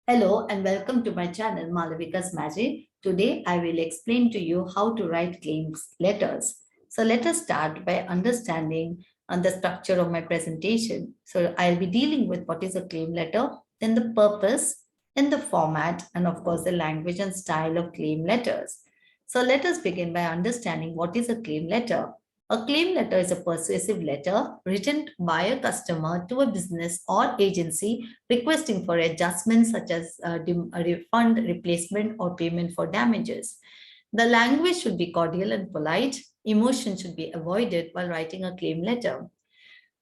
Hello and welcome to my channel Malavika's Magic. Today I will explain to you how to write claims letters. So let us start by understanding the structure of my presentation. So I'll be dealing with what is a claim letter, then the purpose, then the format, and of course the language and style of claim letters. So let us begin by understanding what is a claim letter. A claim letter is a persuasive letter written by a customer to a business or agency requesting for adjustments such as a refund, replacement, or payment for damages. The language should be cordial and polite. Emotion should be avoided while writing a claim letter.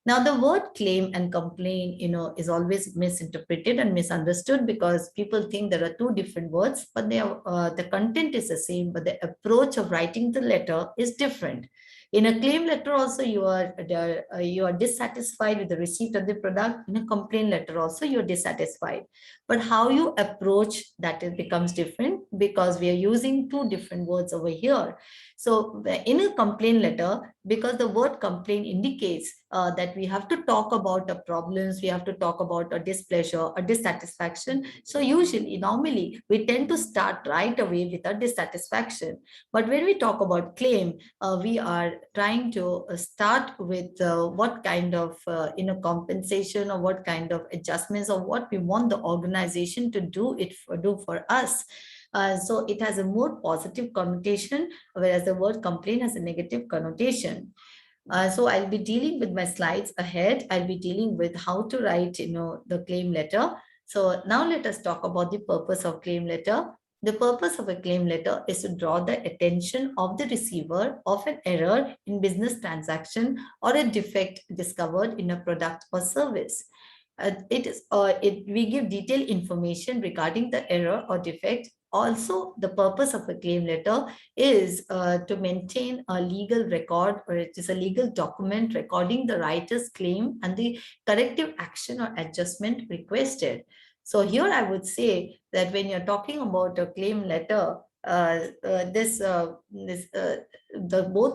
Now, the word claim and complain, is always misinterpreted and misunderstood because people think there are two different words, but the content is the same, but the approach of writing the letter is different. In a claim letter, also you are dissatisfied with the receipt of the product. In a complaint letter, also you're dissatisfied. But how you approach that it becomes different because we are using two different words over here. So in a complaint letter, because the word complaint indicates that we have to talk about the problems, we have to talk about a displeasure, a dissatisfaction. So normally, we tend to start right away with a dissatisfaction. But when we talk about claim, we are trying to start with what kind of compensation or what kind of adjustments or what we want the organization to do for us. So it has a more positive connotation, whereas the word complaint has a negative connotation. So I'll be dealing with my slides ahead. I'll be dealing with how to write, the claim letter. So now let us talk about the purpose of claim letter. The purpose of a claim letter is to draw the attention of the receiver of an error in business transaction or a defect discovered in a product or service. We give detailed information regarding the error or defect. Also, the purpose of a claim letter is to maintain a legal record, or it is a legal document recording the writer's claim and the corrective action or adjustment requested. So here I would say that when you're talking about a claim letter, both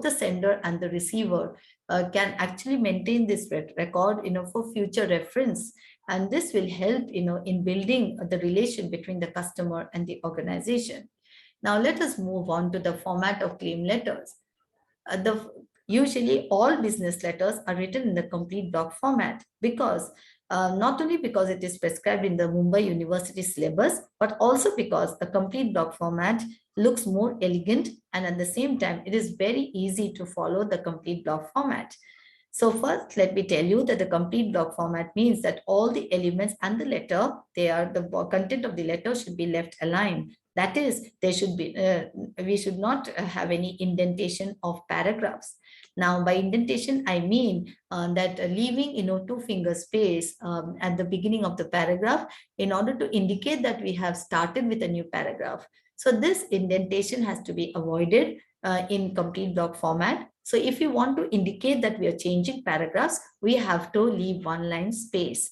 the sender and the receiver can actually maintain this record, for future reference, and this will help, in building the relation between the customer and the organization. Now let us move on to the format of claim letters. Usually all business letters are written in the complete block format because not only because it is prescribed in the Mumbai University syllabus, but also because the complete block format looks more elegant, and at the same time, it is very easy to follow the complete block format. So first, let me tell you that the complete block format means that all the elements and the letter, the content of the letter should be left aligned. That is, we should not have any indentation of paragraphs. Now, by indentation, I mean that leaving, two finger space at the beginning of the paragraph in order to indicate that we have started with a new paragraph. So this indentation has to be avoided in complete block format. So if you want to indicate that we are changing paragraphs, we have to leave one line space.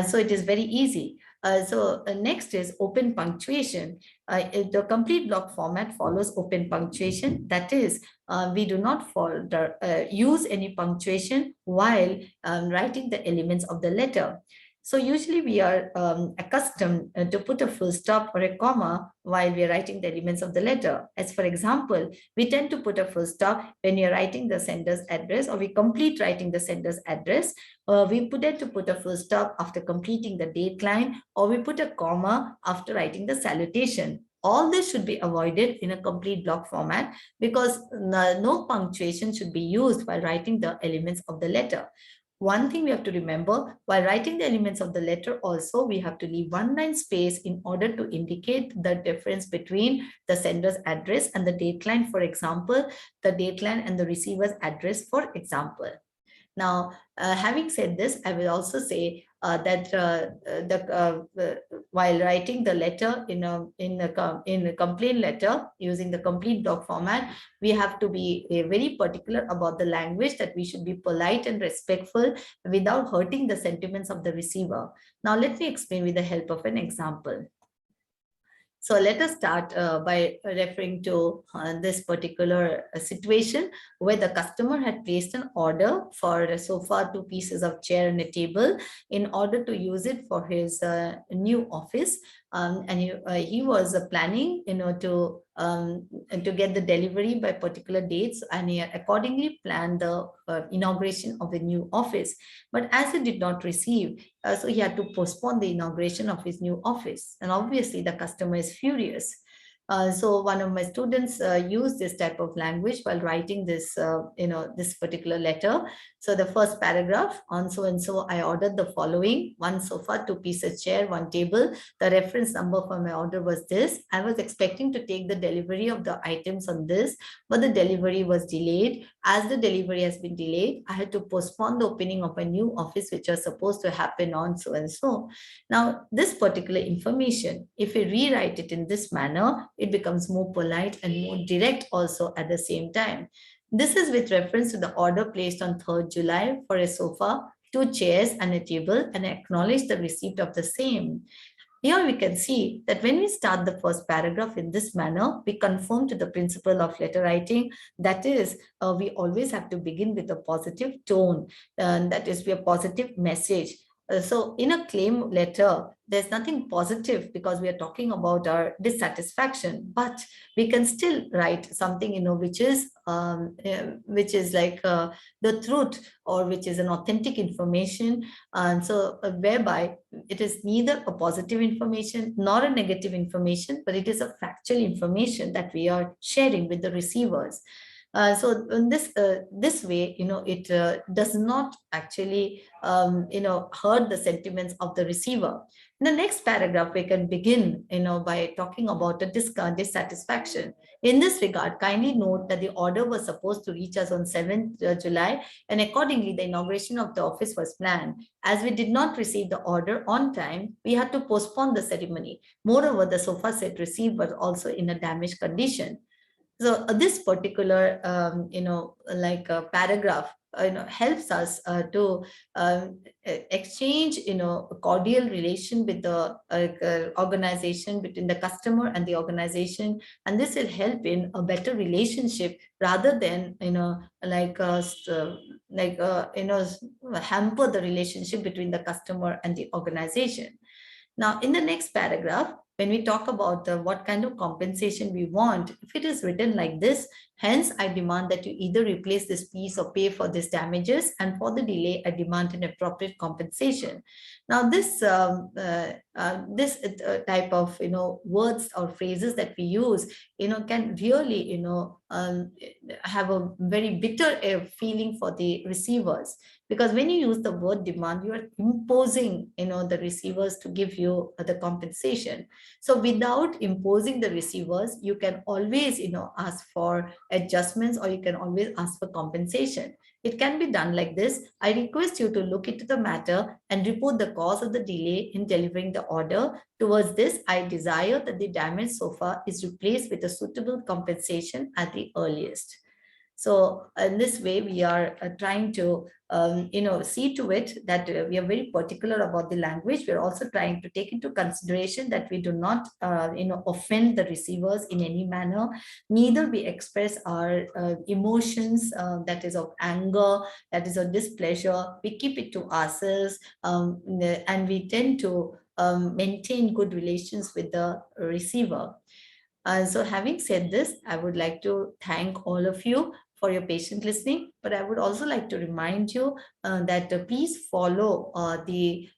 So it is very easy. Next is open punctuation. The complete block format follows open punctuation. That is, we do not use any punctuation while writing the elements of the letter. So usually we are accustomed to put a full stop or a comma while we are writing the elements of the letter. As for example, we tend to put a full stop when you're writing the sender's address, or we complete writing the sender's address. We tend to put a full stop after completing the date line, or we put a comma after writing the salutation. All this should be avoided in a complete block format because no punctuation should be used while writing the elements of the letter. One thing we have to remember, while writing the elements of the letter also, we have to leave one line space in order to indicate the difference between the sender's address and the date line, for example, the date line and the receiver's address, for example. Now, having said this, I will also say that while writing the letter in a complaint letter using the complete doc format, we have to be very particular about the language, that we should be polite and respectful without hurting the sentiments of the receiver. Now, let me explain with the help of an example. So let us start by referring to this particular situation where the customer had placed an order for a sofa, two pieces of chair and a table in order to use it for his new office. And he was planning, to get the delivery by particular dates, and he accordingly planned the inauguration of the new office. But as he did not receive, so he had to postpone the inauguration of his new office. And obviously, the customer is furious. So one of my students used this type of language while writing this particular letter. So the first paragraph, on so and so, I ordered the following: one sofa, two pieces chair, one table. The reference number for my order was this. I was expecting to take the delivery of the items on this, but the delivery was delayed. As the delivery has been delayed, I had to postpone the opening of a new office, which was supposed to happen on so and so. Now, this particular information, if we rewrite it in this manner, it becomes more polite and more direct also at the same time. This is with reference to the order placed on 3rd July for a sofa, two chairs, and a table, and acknowledge the receipt of the same. Here we can see that when we start the first paragraph in this manner, we conform to the principle of letter writing. That is, we always have to begin with a positive tone, and that is, a positive message. So in a claim letter, there's nothing positive because we are talking about our dissatisfaction, but we can still write something, which is like the truth, or which is an authentic information. And so whereby it is neither a positive information nor a negative information, but it is a factual information that we are sharing with the receivers. So in this way, it does not actually, hurt the sentiments of the receiver. In the next paragraph, we can begin, by talking about a dissatisfaction. In this regard, kindly note that the order was supposed to reach us on 7th July, and accordingly, the inauguration of the office was planned. As we did not receive the order on time, we had to postpone the ceremony. Moreover, the sofa set received was also in a damaged condition. So this particular, paragraph, helps us to exchange, a cordial relation with the organization, between the customer and the organization, and this will help in a better relationship rather than, hamper the relationship between the customer and the organization. Now, in the next paragraph, when we talk about what kind of compensation we want, if it is written like this: hence, I demand that you either replace this piece or pay for these damages, and for the delay, I demand an appropriate compensation. Now, this type of words or phrases that we use, can really have a very bitter feeling for the receivers, because when you use the word demand, you are imposing the receivers to give you the compensation. So without imposing the receivers, you can always ask for adjustments, or you can always ask for compensation. It can be done like this: I request you to look into the matter and report the cause of the delay in delivering the order. Towards this, I desire that the damaged sofa is replaced with a suitable compensation at the earliest. So in this way, we are trying to, see to it that we are very particular about the language. We're also trying to take into consideration that we do not, offend the receivers in any manner. Neither we express our emotions, that is of anger, that is of displeasure. We keep it to ourselves, and we tend to maintain good relations with the receiver. So having said this, I would like to thank all of you for your patient listening, but I would also like to remind you that please follow the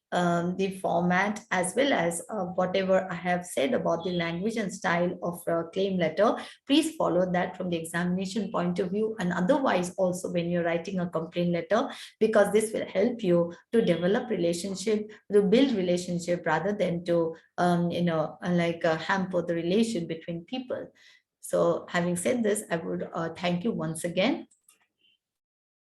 format, as well as whatever I have said about the language and style of claim letter. Please follow that from the examination point of view, and otherwise also when you're writing a complaint letter, because this will help you to develop relationship, to build relationship, rather than to hamper the relation between people. So having said this, I would thank you once again.